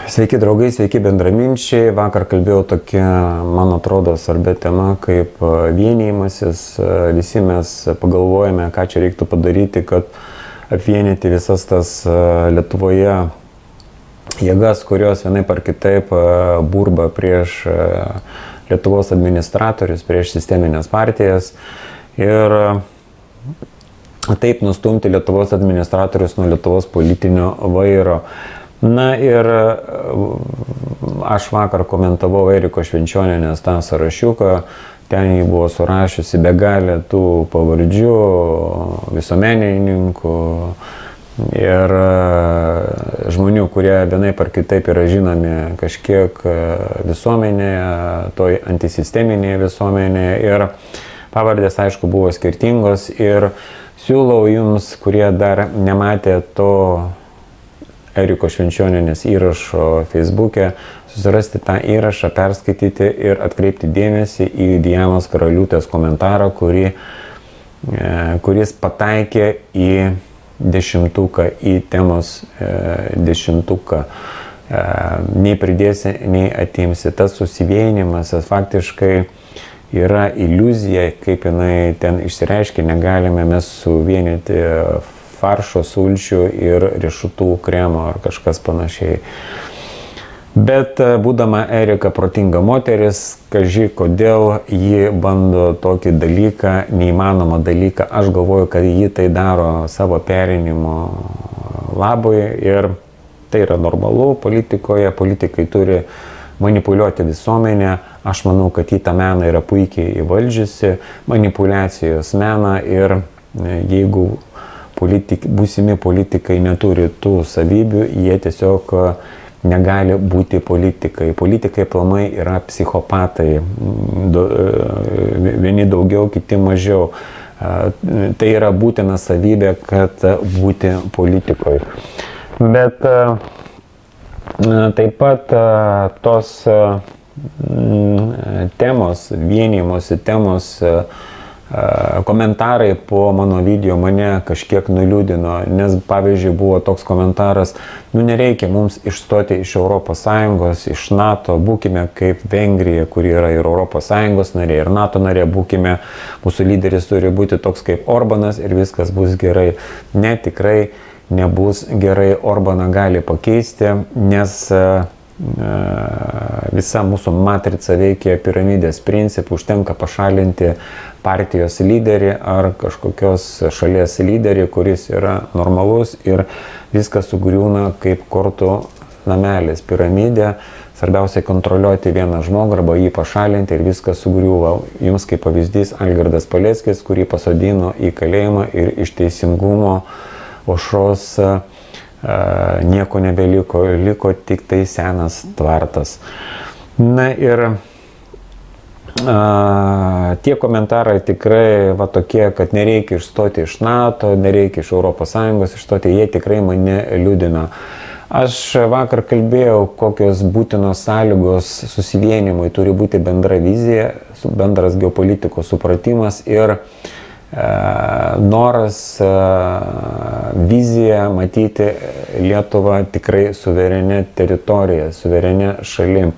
Sveiki draugai, sveiki bendraminčiai. Vakar kalbėjau tokia, man atrodo, svarbia tema kaip vienijimasis. Visi mes pagalvojame, ką čia reiktų padaryti, kad apvienyti visas tas Lietuvoje jėgas, kurios vienaip ar kitaip burba prieš Lietuvos administratorius, prieš sisteminės partijas ir taip nustumti Lietuvos administratorius nuo Lietuvos politinio vairo. Na ir aš vakar komentavau Eriko Švenčionienės tą sąrašiuką, ten jį buvo surašiusi begalė tų pavardžių, visuomenininkų ir žmonių, kurie vienaip ar kitaip yra žinomi kažkiek visuomenėje, toj antisisteminėje visuomenėje ir pavardės aišku buvo skirtingos ir siūlau jums, kurie dar nematė to Eriko Švenčionienės įrašo Facebook'e, susirasti tą įrašą, perskaityti ir atkreipti dėmesį į Dianos Karaliūtės komentarą, kuris pataikė į dešimtuką, į temos dešimtuką. Nei pridėsi, nei atimsi. Tas susivienimas faktiškai yra iliuzija, kaip jinai ten išsireiškia, negalime mes suvienyti faršo, sulčių ir riešutų kremo ar kažkas panašiai. Bet būdama Erika protinga moteris, kaži kodėl ji bando tokį dalyką, neįmanomą dalyką. Aš galvoju, kad ji tai daro savo perinimo labui ir tai yra normalu politikoje. Politikai turi manipuliuoti visuomenę. Aš manau, kad ji tą meną yra puikiai įvaldžiusi, manipuliacijos meną ir jeigu būsimi politikai neturi tų savybių, jie tiesiog negali būti politikai. Politikai aplamai yra psichopatai, vieni daugiau, kiti mažiau. Tai yra būtina savybė, kad būti politikoje. Bet taip pat tos temos, vienijimosi temos, komentarai po mano video mane kažkiek nuliūdino, nes pavyzdžiui buvo toks komentaras, nereikia mums išstoti iš ES, iš NATO, būkime kaip Vengrija, kuri yra ir ES narė, ir NATO narė, būkime, mūsų lyderis turi būti toks kaip Orbanas ir viskas bus gerai. Ne, tikrai nebus gerai, Orbaną gali pakeisti, nes visa mūsų matrica veikia piramidės principų, užtenka pašalinti partijos lyderį ar kažkokios šalies lyderį, kuris yra normalus ir viskas sugriūna kaip kortų namelis piramidė. Svarbiausia kontroliuoti vieną žmogų arba jį pašalinti ir viskas sugriūva. Jums kaip pavyzdys Algirdas Paleckis, kurį pasodino į kalėjimą ir iš teisingumo aušros nieko nebeliko, liko tik tai senas tvartas. Na ir tie komentarai tikrai tokie, kad nereikia išstoti iš NATO, nereikia iš ES išstoti, jie tikrai mane liūdina. Aš vakar kalbėjau, kokios būtinos sąlygos susivienimui turi būti bendra vizija, bendras geopolitikos supratimas ir noras, vizija matyti Lietuvą tikrai suverenę teritoriją, suverenę šalim,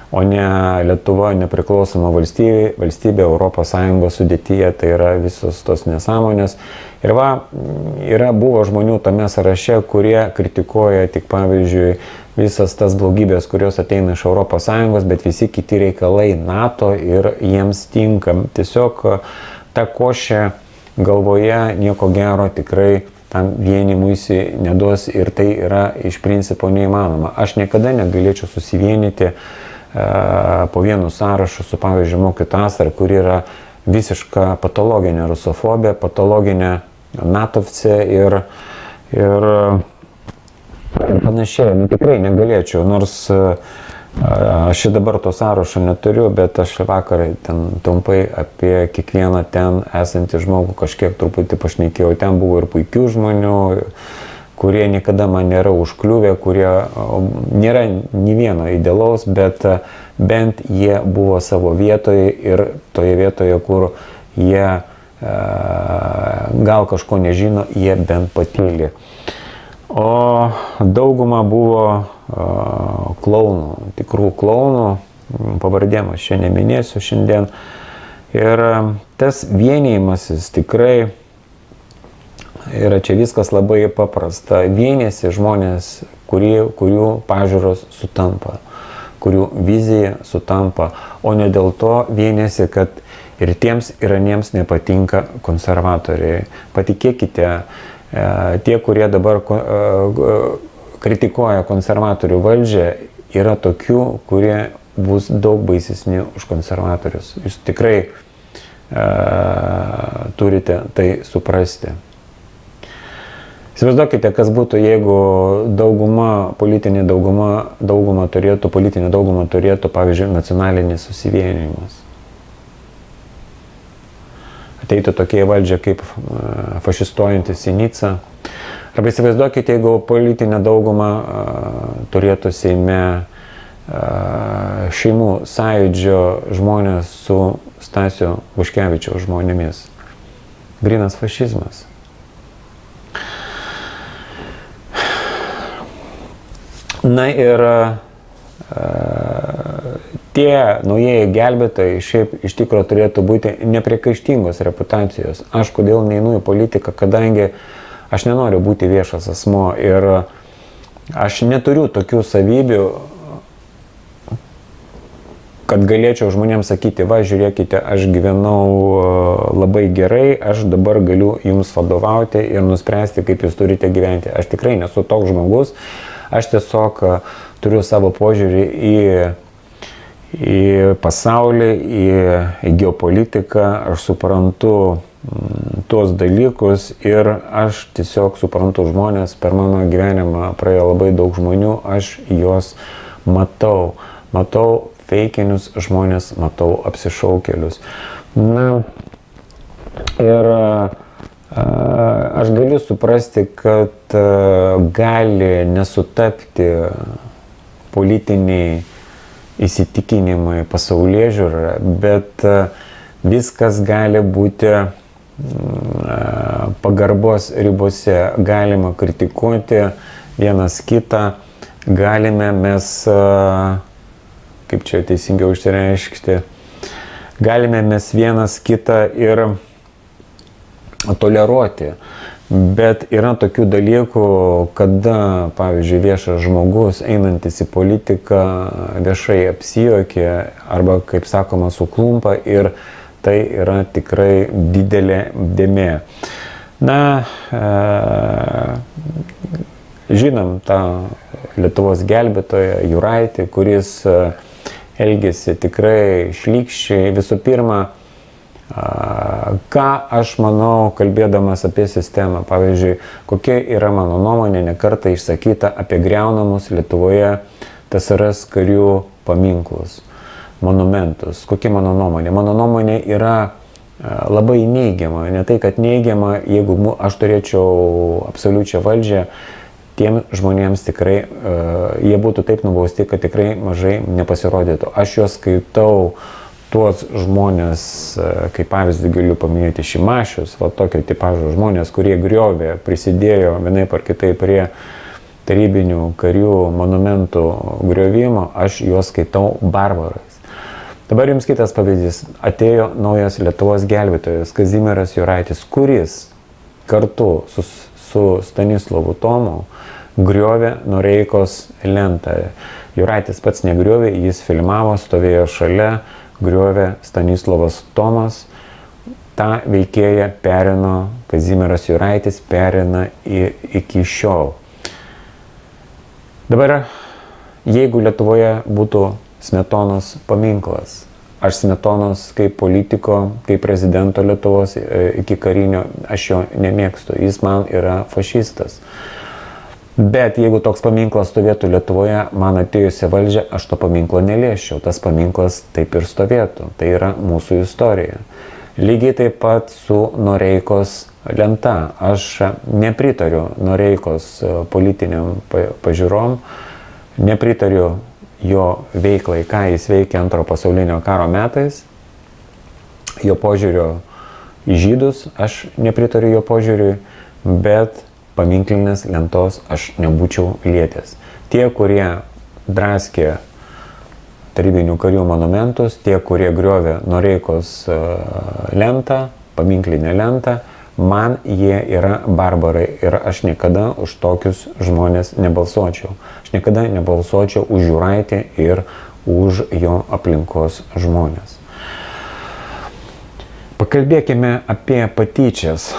o ne Lietuva nepriklausoma valstybė ES sudėtyje, tai yra visos tos nesąmonės. Ir buvo žmonių tame sąraše, kurie kritikuoja tik pavyzdžiui visas tas blogybės, kurios ateina iš ES, bet visi kiti reikalai NATO ir jiems tinka. Tiesiog ta košė galvoje nieko gero tikrai tam vienimuisi neduos ir tai yra iš principo neįmanoma. Aš niekada negalėčiau susivienyti po vienu sąrašu su pavyzdžiui mokytoja Astra, kuri yra visiška patologinė rusofobė, patologinė natovcė ir panašiai. Tikrai negalėčiau, nors aš dabar to sąrašo neturiu, bet aš vakar ten trumpai apie kiekvieną ten esantį žmogų kažkiek truputį pašnekėjau. Ten buvo ir puikių žmonių, kurie niekada man nėra užkliuvę, kurie nėra nė vieno idealaus, bet bent jie buvo savo vietoje ir toje vietoje, kur jie gal kažko nežino, jie bent patyli. O dauguma buvo klaunų, tikrų klaunų, pavardėm aš čia neminėsiu šiandien. Ir tas vienijimasis tikrai yra čia viskas labai paprasta. Vienėsi žmonės, kurių pažiūros sutampa, kurių vizija sutampa, o ne dėl to vienėsi, kad ir tiems ir aniems nepatinka konservatoriai. Patikėkite, tie, kurie dabar kritikuoja konservatorių valdžią, yra tokių, kurie bus daug baisesni už konservatorius. Jūs tikrai turite tai suprasti. Įsivaizduokite, kas būtų, jeigu politinė dauguma turėtų, pavyzdžiui, nacionalinis susivienijimas. Ateitų tokie valdžia kaip fašistuojantis Sinica. Arba įsivaizduokite, jeigu politinė dauguma turėtų Seime šeimų sąjūdžio žmonės su Stasio Buškevičiaus žmonėmis. Grynas fašizmas. Na ir tie naujieji gelbėtojai šiaip iš tikrųjų turėtų būti nepriekaištingos reputacijos. Aš kodėl neinu į politiką, kadangi aš nenoriu būti viešas asmo ir aš neturiu tokių savybių, kad galėčiau žmonėms sakyti, va, žiūrėkite, aš gyvenau labai gerai, aš dabar galiu jums vadovauti ir nuspręsti, kaip jūs turite gyventi. Aš tikrai nesu toks žmogus, aš tiesiog turiu savo požiūrį į pasaulį, į geopolitiką, aš suprantu tuos dalykus ir aš tiesiog suprantu žmonės, per mano gyvenimą praėjo labai daug žmonių, aš juos matau feikinius žmonės, matau apsišaukėlius. Na, ir aš galiu suprasti, kad gali nesutapti politiniai įsitikinimai, pasaulėžiūra, bet viskas gali būti pagarbos ribose. Galima kritikuoti vienas kitą, galime mes, kaip čia teisingiau išsireiškti, galime mes vienas kitą ir toleruoti. Bet yra tokių dalykų, kada, pavyzdžiui, viešas žmogus, einantis į politiką, viešai apsijuokia arba, kaip sakoma, suklumpa ir tai yra tikrai didelė dėmė. Na, žinom tą Lietuvos gelbėtoją Juraitį, kuris elgėsi tikrai šlykščiai. Visų pirma, ką aš manau, kalbėdamas apie sistemą, pavyzdžiui, kokia yra mano nuomonė, ne kartą išsakyta apie griaunamus Lietuvoje TSRS karių paminklus, monumentus. Kokia mano nuomonė? Mano nuomonė yra labai neigiama. Ne tai, kad neigiama, jeigu aš turėčiau absoliučią valdžią, tiem žmonėms tikrai, jie būtų taip nubausti, kad tikrai mažai nepasirodytų. Aš juos skaitau, tuos žmonės, kaip pavyzdį galiu paminėti Šimašius, va tokio tipažo žmonės, kurie griovė, prisidėjo vienaip ar kitaip prie tarybinių karių monumentų griovimo, aš juos skaitau barbarais. Dabar jums kitas pavyzdys. Atėjo naujas Lietuvos gelbėtojas Kazimieras Juraitis, kuris kartu su Stanislovu Tomu griovė Noreikos lentą. Juraitis pats negriovė, jis filmavo, stovėjo šalia, griovė Stanislovas Tomas. Ta veikėja perino, Kazimieras Juraitis perina iki šiol. Dabar, jeigu Lietuvoje būtų Smetonos paminklas, aš Smetonos kaip politiko, kaip prezidento Lietuvos iki karinio, aš jo nemėgstu, jis man yra fašistas. Bet jeigu toks paminklas stovėtų Lietuvoje, man atėjusią valdžią, aš to paminklo neliešiau, tas paminklas taip ir stovėtų, tai yra mūsų istorija. Lygiai taip pat su Noreikos lenta. Aš nepritariu Noreikos politiniam pažiūrom, nepritariu jo veiklai, ką jis veikia Antrojo pasaulinio karo metais, jo požiūrio į žydus, aš nepritariu jo požiūriui, bet paminklinės lentos aš nebūčiau lietęs. Tie, kurie draskė tarybinių karių monumentus, tie, kurie griovė Noreikos lentą, paminklinę lentą, man jie yra barbarai ir aš niekada už tokius žmonės nebalsuočiau. Aš niekada nebalsuočiau už Jūraitį ir už jo aplinkos žmonės. Pakalbėkime apie patyčias.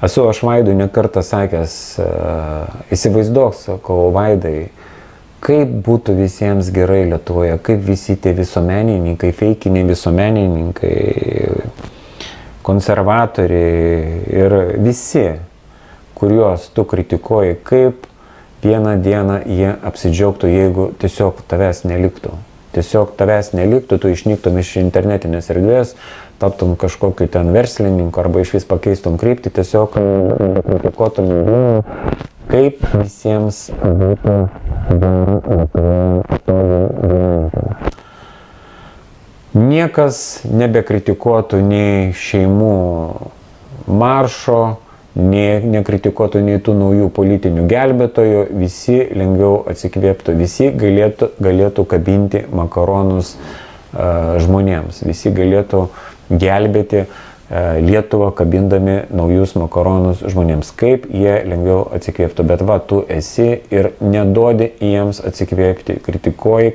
Esu aš Vaidui nekartą sakęs, įsivaizduok, sakau, Vaidai, kaip būtų visiems gerai Lietuvoje, kaip visi tie visuomenininkai, feikiniai visuomenininkai, konservatoriai ir visi, kuriuos tu kritikuoji, kaip vieną dieną jie apsidžiaugtų, jeigu tiesiog tavęs neliktų. Tiesiog tavęs neliktų, tu išnyktum iš internetinės erdvės, taptum kažkokiu ten verslininku arba iš vis pakeistum kryptį, tiesiog kritikuotum jų, kaip visiems būtų niekas nebekritikuotų nei šeimų maršo, nekritikuotų nei tų naujų politinių gelbėtojų, visi lengviau atsikvėptų, visi galėtų kabinti makaronus žmonėms, visi galėtų gelbėti Lietuvą, kabindami naujus makaronus žmonėms, kaip jie lengviau atsikvėptų. Bet va, tu esi ir neduodi jiems atsikvėpti, kritikuoji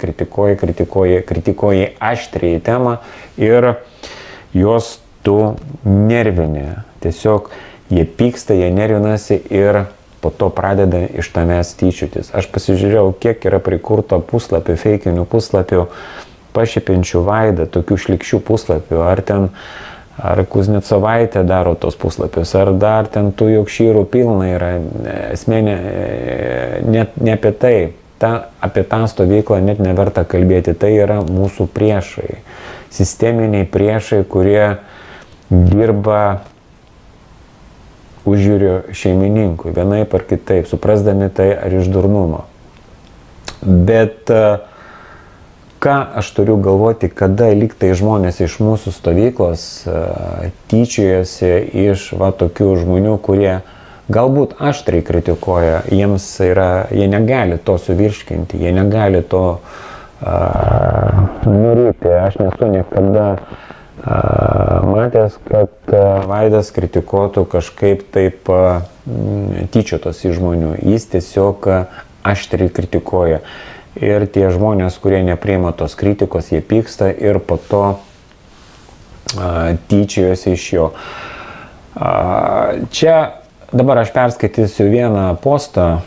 aštriai temą ir juos tu nervini. Tiesiog jie pyksta, jie nervinasi ir po to pradeda iš tavęs tyčiotis. Aš pasižiūrėjau, kiek yra prikurta puslapių, feikinių puslapių, pašipinčių Vaidą, tokių šlikščių puslapių, ar Kuznecovaitė daro tos puslapius, ar dar ten tų Jokšyrų pilna yra. Esmė ne apie tai, apie tą stovyklą net neverta kalbėti, tai yra mūsų priešai, sisteminiai priešai, kurie dirba užjūrio šeimininkui, vienaip ar kitaip, suprasdami tai ar iš durnumo. Bet ką aš turiu galvoti, kada liktai žmonės iš mūsų stovyklos tyčiojasi iš tokių žmonių, kurie galbūt aštriai kritikuoja, jie negali to suvirškinti, jie negali to nuryti. Aš nesu niekada matęs, kad Vaidas kritikuotų kažkaip taip tyčiotos iš žmonių. Jis tiesiog aštriai kritikuoja. Ir tie žmonės, kurie nepriima tos kritikos, jie pyksta ir po to tyčiojosi iš jo. Čia dabar aš perskaitysiu vieną postą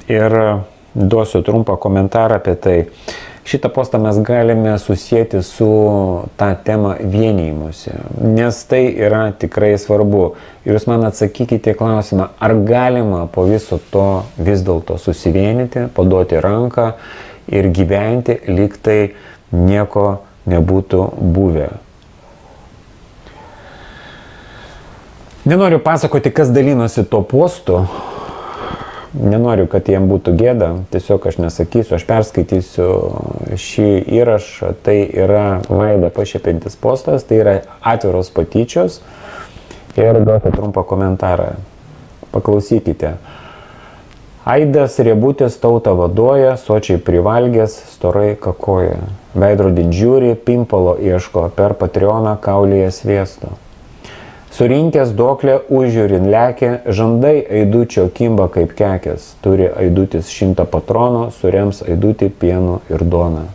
ir duosiu trumpą komentarą apie tai. Šitą postą mes galime susijęti su tą temą vienijimusi, nes tai yra tikrai svarbu. Ir jūs man atsakykite klausimą, ar galima po viso to vis dėlto susivienyti, paduoti ranką ir gyventi, lyg tai nieko nebūtų buvę. Nenoriu pasakoti, kas dalinosi to postu. Nenoriu, kad jiem būtų gėda. Tiesiog aš nesakysiu, aš perskaitysiu šį įrašą. Tai yra Vaidą pašiepiantis postas, tai yra atviros patyčios. Ir duosiu trumpą komentarą. Paklausykite. Aidas Riebutis tautą vaduoja, sočiai privalgęs, storai kakoja. Veidrodin žiūri, pimpalo ieško, per Patreoną kaulyje sviesto. Surinkęs doklę užžiūrin lekia, žandai aidučio kimba kaip kekės. Turi aidutis 100 patronų, surems aidutį pienu ir duoną.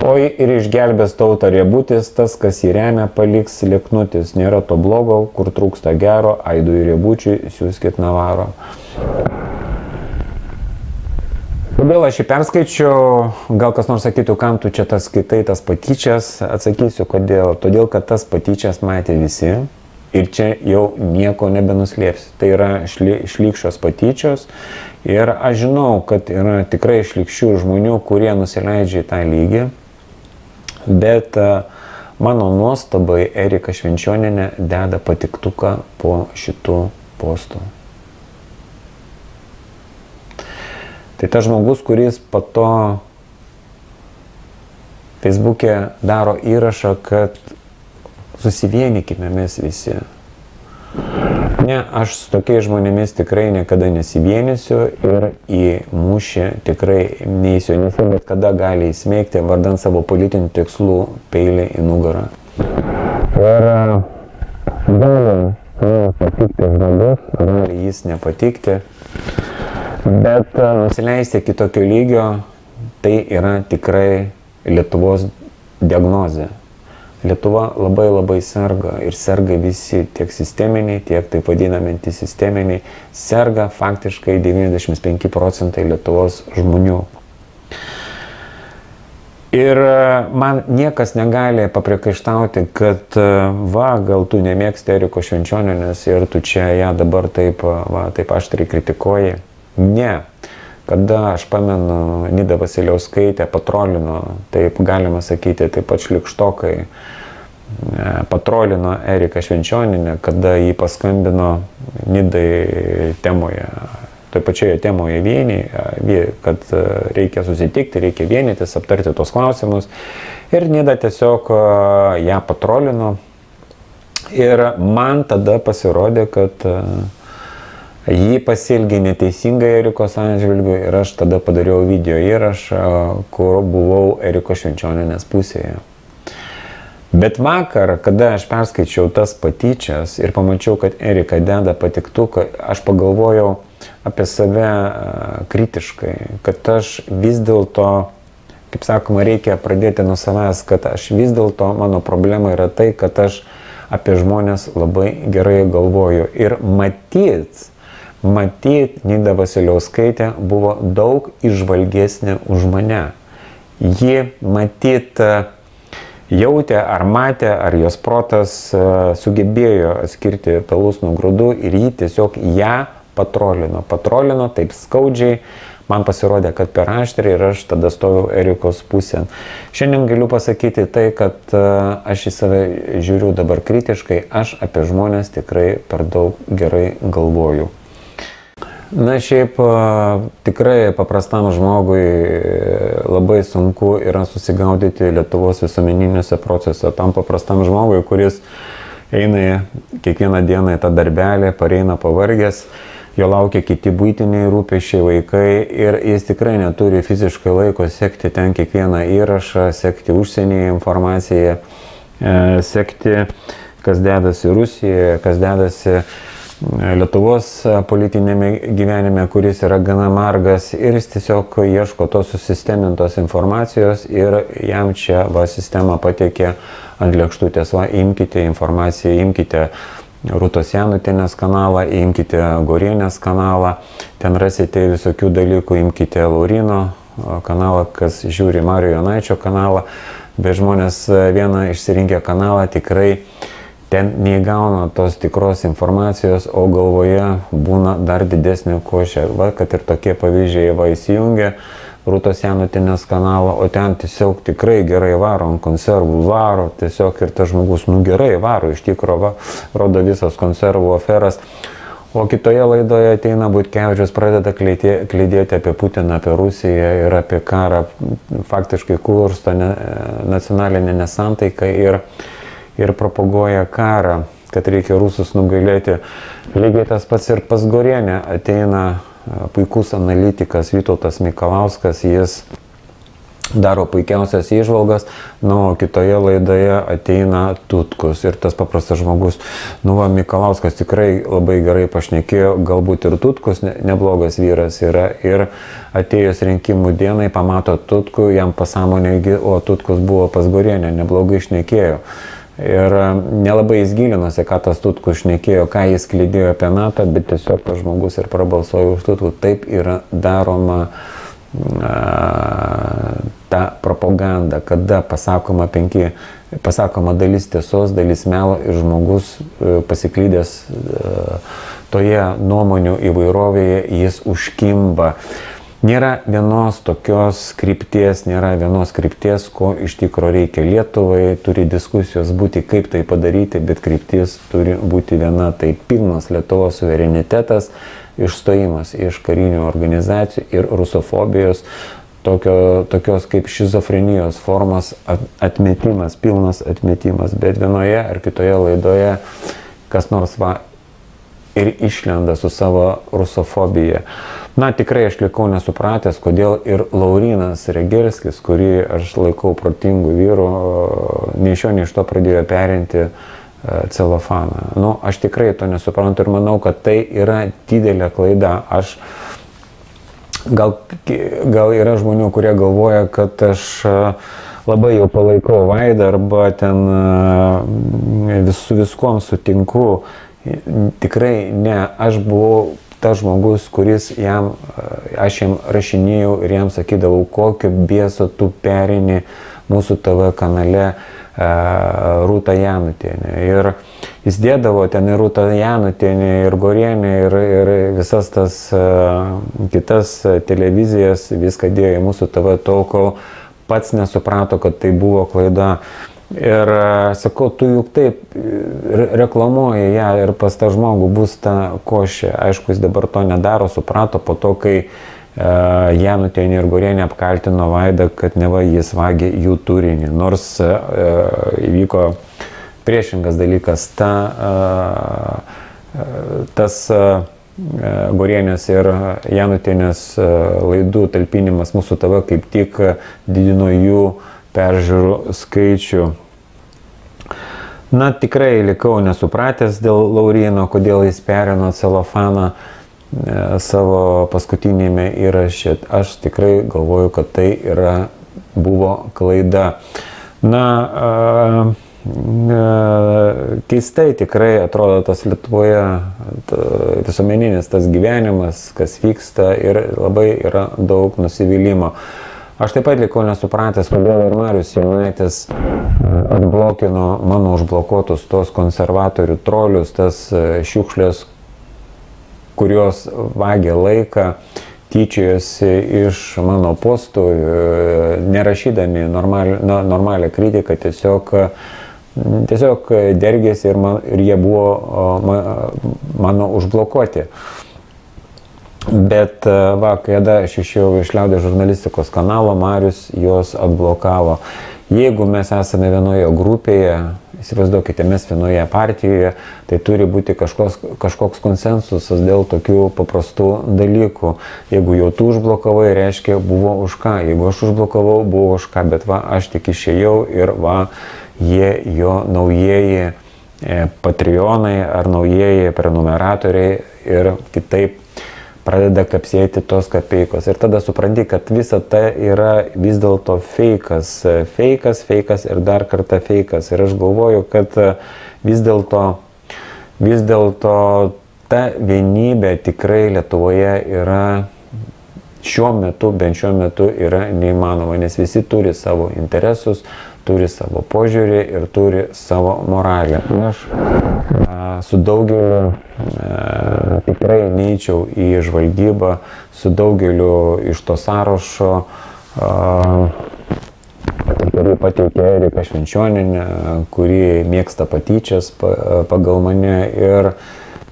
Oi ir išgelbės tautą Riebutis, tas, kas jį remia, paliks lieknutis. Nėra to blogo, kur trūksta gero, Aidui Riebučiui siūskit Navaro. Kodėl aš jį perskaičiau, gal kas nors sakytų, kam tu čia tas skaitai, tas patyčias, atsakysiu kodėl. Todėl, kad tas patyčias matė visi ir čia jau nieko nebenuslėpsi. Tai yra šlykščios patyčios ir aš žinau, kad yra tikrai šlykščių žmonių, kurie nusileidžia į tą lygį, bet mano nuostabai Erika Švenčionienė deda patiktuką po šitų postų. Tai tas žmogus, kuris po to Facebook'e daro įrašą, kad susivienykime mes visi. Ne, aš su tokiais žmonėmis tikrai niekada nesivienysiu ir į mūšį tikrai neįsiu, nes jie bet kada gali įsmeigti vardant savo politinių tikslų peilį į nugarą. Ir gali patikti žmogus, gali jis nepatikti, bet nusileisti iki tokio lygio, tai yra tikrai Lietuvos diagnozė. Lietuva labai serga ir serga visi, tiek sisteminiai, tiek taip vadinami antisisteminiai, serga faktiškai 95% Lietuvos žmonių. Ir man niekas negali papriekaištauti, kad gal tu nemėgsti Erikos Švenčionienės ir tu čia ją dabar taip aštriai kritikuoji. Ne. Kada aš pamenu, Nida Vasiliauskaitė patrolino, taip galima sakyti, taip pat šlikštokai patrolino Eriką Švenčionienę, kada jį paskambino Nidai temoje, toje pačioje temoje kad reikia susitikti, reikia vienytis, aptarti tos klausimus. Ir Nida tiesiog ją patrolino. Ir man tada pasirodė, kad jį pasielgė neteisingai Erikos atžvilgiu ir aš tada padariau video įrašą, kur buvau Erikos Švenčionienės pusėje. Bet vakar, kada aš perskaičiau tas patyčias ir pamačiau, kad Erika deda patiktuką, aš pagalvojau apie save kritiškai, kad aš vis dėlto, kaip sakoma, reikia pradėti nuo savęs, kad aš vis dėlto, mano problema yra tai, kad aš apie žmonės labai gerai galvoju ir matyt, Nida Vasiliauskaitė buvo daug įžvalgesnė už mane. Ji matyt jautė ar matė, ar jos protas sugebėjo atskirti pelus nuo grūdų ir ji tiesiog ją patrolino taip skaudžiai. Man pasirodė, kad per aštriai ir aš tada stoviau Erikos pusėn. Šiandien galiu pasakyti tai, kad aš į save žiūriu dabar kritiškai, aš apie žmonės tikrai per daug gerai galvoju. Na šiaip tikrai paprastam žmogui labai sunku yra susigaudyti Lietuvos visuomeniniuose procesuose. Tam paprastam žmogui, kuris eina kiekvieną dieną į tą darbelį, pareina pavargęs, jo laukia kiti buitiniai rūpesčiai, vaikai ir jis tikrai neturi fiziškai laiko sekti ten kiekvieną įrašą, sekti užsienyje informaciją, sekti, kas dedasi Rusijoje, kas dedasi Lietuvos politinėme gyvenime, kuris yra gana margas ir jis tiesiog ieško tos susistemintos informacijos ir jam čia sistema pateikė ant lėkštutės, imkite informaciją, imkite Rūtos Janutienės kanalą, imkite Gorienės kanalą, ten rasite visokių dalykų, imkite Laurino kanalą, kas žiūri Mario Jonaičio kanalą, bet žmonės vieną išsirinkę kanalą tikrai ten neįgauna tos tikros informacijos, o galvoje būna dar didesnė košė. Kad ir tokie pavyzdžiai įsijungia Rūtos Janutienės kanalą, o ten tiesiog tikrai gerai varo, ant konservų varo, tiesiog ir tas žmogus, gerai varo, iš tikrųjų rodo visas konservų aferas. O kitoje laidoje ateina Butkevičius, pradeda klydėti apie Putiną, apie Rusiją ir apie karą, faktiškai kursto nacionalinę nesantaiką ir propaguoja karą, kad reikia rusus nugalėti. Lygiai tas pats ir pas Gorienę ateina puikus analitikas Vytautas Mikalauskas, jis daro puikiausias įžvalgas, o kitoje laidoje ateina Tutkus ir tas paprastas žmogus, Mikalauskas tikrai labai gerai pašnekėjo, galbūt ir Tutkus neblogas vyras yra ir atėjus rinkimų dienai pamato Tutkų, jam pasąmonė, o Tutkus buvo pas Gorienę, neblogai šnekėjo. Ir nelabai jis gilinosi, ką tas Tutkus šnekėjo, ką jis klydėjo apie NATO, bet tiesiog tas žmogus ir prabalsuoja už Tutkų. Taip yra daroma ta propaganda, kada pasakoma dalis tiesos, dalis melo ir žmogus pasiklydęs toje nuomonių įvairovėje, jis užkimba. Nėra vienos tokios krypties, ko iš tikro reikia Lietuvai, turi diskusijos būti, kaip tai padaryti, bet kryptis turi būti viena, tai pilnas Lietuvos suverenitetas, išstojimas iš karinių organizacijų ir rusofobijos, tokios kaip šizofrenijos formos atmetimas, pilnas atmetimas, bet vienoje ar kitoje laidoje kas nors ir išlenda su savo rusofobija. Na, tikrai aš likau nesupratęs, kodėl ir Laurynas Regelskis, kurį aš laikau protingų vyrų, nei iš jo, nei iš to pradėjo perinti celofaną. Nu, aš tikrai to nesuprantu ir manau, kad tai yra didelė klaida. Gal yra žmonių, kurie galvoja, kad aš labai jau palaikau Vaidą arba ten su viskuom sutinku. Tikrai ne, aš buvau tas žmogus, kuris aš jam rašinėjau ir jam sakydavau, kokio bieso tu perini mūsų TV kanale Rūtą Janutienę. Ir jis dėdavo ten ir Rūtą Janutienę, ir Gorienę, ir visas tas kitas televizijas, viską dėjo į mūsų TV tol, kol pats nesuprato, kad tai buvo klaida. Ir sakau, tu juk taip reklamuoji ją ir pas tą žmogų bus ta košė. Aišku, jis dabar to nedaro, suprato po to, kai Janutienė ir Gorienė apkaltino Vaidą, kad neva jis vagė jų turinį. Nors įvyko priešingas dalykas. Tas Gorienės ir Janutienės laidų talpinimas mūsų TV kaip tik didino jų peržiūrų skaičių. Na, tikrai likau nesupratęs dėl Lauryno, kodėl jis perino celofaną savo paskutinėme įraše. Aš tikrai galvoju, kad tai buvo klaida. Na, keistai tikrai atrodo tas Lietuvoje visuomeninis tas gyvenimas, kas vyksta ir labai yra daug nusivylimo. Aš taip pat likau nesupratęs, kodėl ir Marius Jonaitis atblokino mano užblokuotus tos konservatorių trolius, tas šiukšlės, kurios vagė laiką, tyčiojosi iš mano postų, nerašydami normalią kritiką, tiesiog dergėsi ir jie buvo mano užblokuoti. Bet kada aš išėjau iš Liaudies žurnalistikos kanalo, Marius juos atblokavo. Jeigu mes esame vienoje grupėje, įsivaizduokite, mes vienoje partijoje, tai turi būti kažkoks konsensusas dėl tokių paprastų dalykų. Jeigu jau tu užblokavai, reiškia buvo už ką. Jeigu aš užblokavau, buvo už ką. Bet aš tik išėjau ir jie jo naujieji patreonai ar naujieji prenumeratoriai ir kitaip pradeda kapsėti tos kapeikos. Ir tada supranti, kad visa tai yra vis dėlto feikas. Feikas ir dar kartą feikas. Ir aš galvoju, kad vis dėlto ta vienybė tikrai Lietuvoje yra bent šiuo metu yra neįmanoma, nes visi turi savo interesus, turi savo požiūrį ir turi savo moralę. Aš su daugeliu tikrai neičiau į žvalgybą, su daugeliu iš to sąrašo, kurį pateikė Erika Švenčionienė, kuri mėgsta patyčias pagal mane ir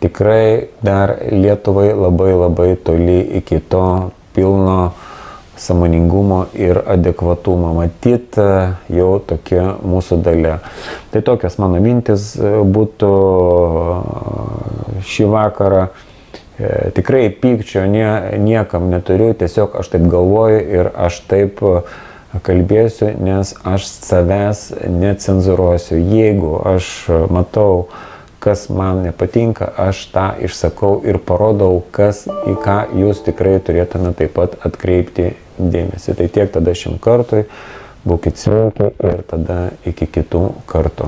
tikrai dar Lietuvai labai toli iki to pilno sąmoningumo ir adekvatumo. Matyt, jau tokia mūsų dalia. Tai tokios mano mintis būtų šį vakarą. Tikrai pykčio niekam neturiu, tiesiog aš taip galvoju ir aš taip kalbėsiu, nes aš savęs necenzuruosiu. Jeigu aš matau, kas man nepatinka, aš tą išsakau ir parodau, į ką jūs tikrai turėtume taip pat atkreipti dėmesį. Tai tiek tada šiam kartui, būkit sveiki ir tada iki kitų kartų.